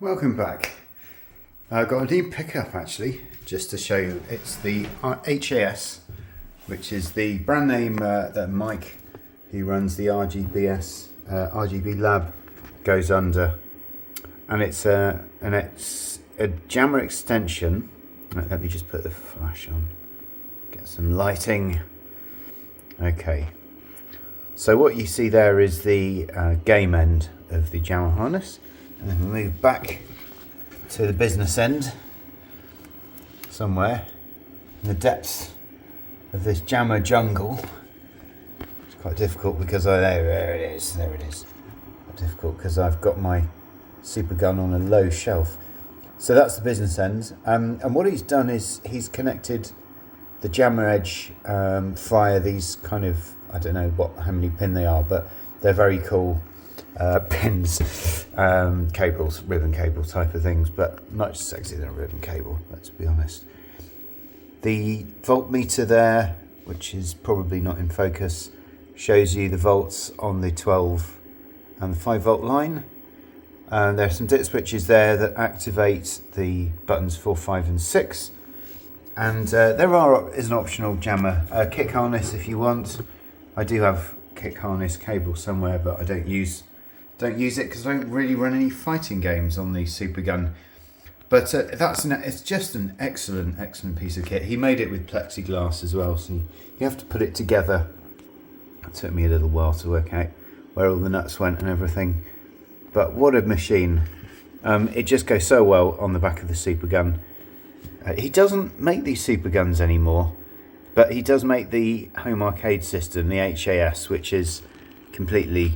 Welcome back. I've got a new pickup actually, just to show you. It's the HAS, which is the brand name that Mike, who runs the RGB lab, goes under, and it's a JAMMA extension. Let me just put the flash on, get some lighting. Okay, so what you see there is the game end of the JAMMA harness, and then we'll move back to the business end somewhere in the depths of this JAMMA jungle. It's quite difficult because there it is. Quite difficult because I've got my super gun on a low shelf. So that's the business end, and what he's done is he's connected the JAMMA edge via these kind of, I don't know how many pin they are, but they're very cool pins, cables, ribbon cable type of things, but much sexier than a ribbon cable, let's be honest. The voltmeter there, which is probably not in focus, shows you the volts on the 12 and the 5 volt line. There are some dip switches there that activate the buttons 4, 5 and 6. And there is an optional JAMMA kick harness if you want. I do have kick harness cable somewhere, but I don't use it because I don't really run any fighting games on the super gun. But it's just an excellent piece of kit. He made it with Plexiglass as well, so you have to put it together. It took me a little while to work out where all the nuts went and everything. But what a machine. It just goes so well on the back of the super gun. He doesn't make these super guns anymore, but he does make the home arcade system, the HAS, which is completely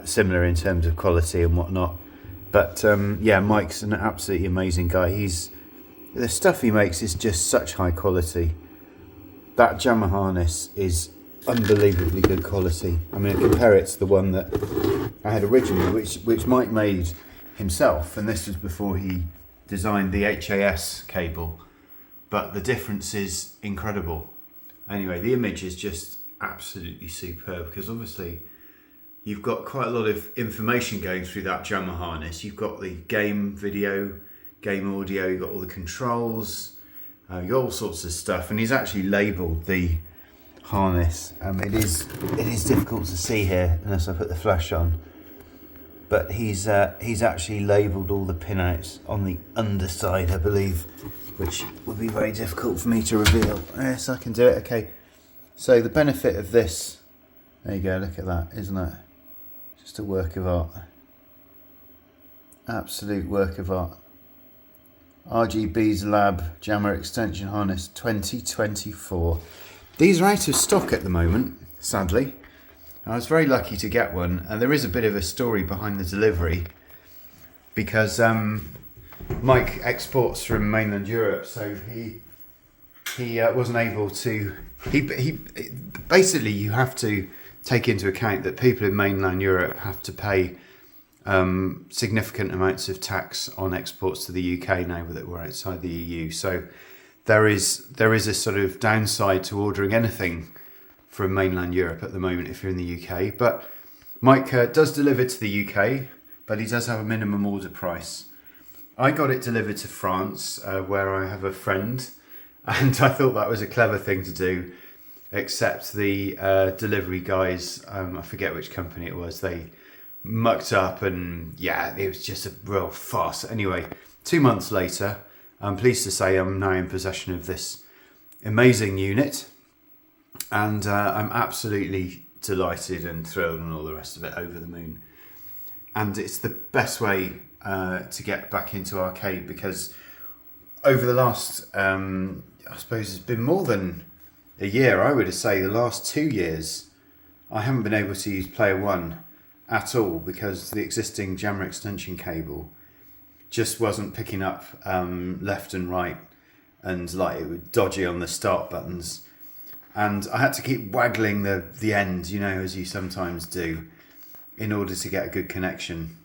similar in terms of quality and whatnot. But yeah, Mike's an absolutely amazing guy. The stuff he makes is just such high quality. That JAMMA harness is unbelievably good quality. I mean, compare it to the one that I had originally, which Mike made himself, and this was before he designed the HAS cable, but the difference is incredible. Anyway, the image is just absolutely superb because obviously you've got quite a lot of information going through that JAMMA harness. You've got the game video, game audio, you've got all the controls, you've got all sorts of stuff, and he's actually labelled the harness. It is difficult to see here unless I put the flash on, but he's actually labelled all the pinouts on the underside, I believe, which would be very difficult for me to reveal. Yes, I can do it. Okay, so the benefit of this, there you go, look at that, isn't it? Just a work of art. Absolute work of art. RGB's Lab JAMMA Extension Harness 2024. These are out of stock at the moment, sadly. I was very lucky to get one, and there is a bit of a story behind the delivery because Mike exports from mainland Europe, so he wasn't able to. He basically, you have to take into account that people in mainland Europe have to pay significant amounts of tax on exports to the UK now that we're outside the EU. So there is a sort of downside to ordering anything from mainland Europe at the moment if you're in the UK. But Mike does deliver to the UK, but he does have a minimum order price. I got it delivered to France, where I have a friend, and I thought that was a clever thing to do, except the delivery guys, I forget which company it was, they mucked up, and yeah, it was just a real farce. Anyway, 2 months later, I'm pleased to say I'm now in possession of this amazing unit, and I'm absolutely delighted and thrilled and all the rest of it, over the moon. And it's the best way to get back into arcade, because over the last, I suppose it's been more than a year, I would say the last 2 years, I haven't been able to use Player One at all because the existing JAMMA extension cable just wasn't picking up left and right, and like it was dodgy on the start buttons, and I had to keep waggling the end, you know, as you sometimes do, in order to get a good connection.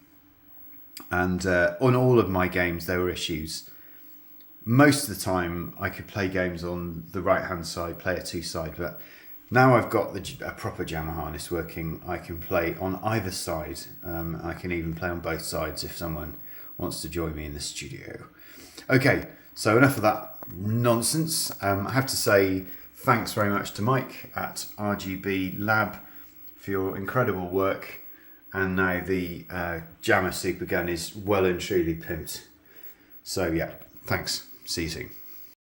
And on all of my games there were issues. Most of the time I could play games on the right hand side, Player 2 side, but now I've got a proper JAMMA harness working, I can play on either side. I can even play on both sides if someone wants to join me in the studio. Okay, so enough of that nonsense. I have to say thanks very much to Mike at RGB Lab for your incredible work. And now the JAMMA Supergun is well and truly pimped. So yeah, thanks. See you soon.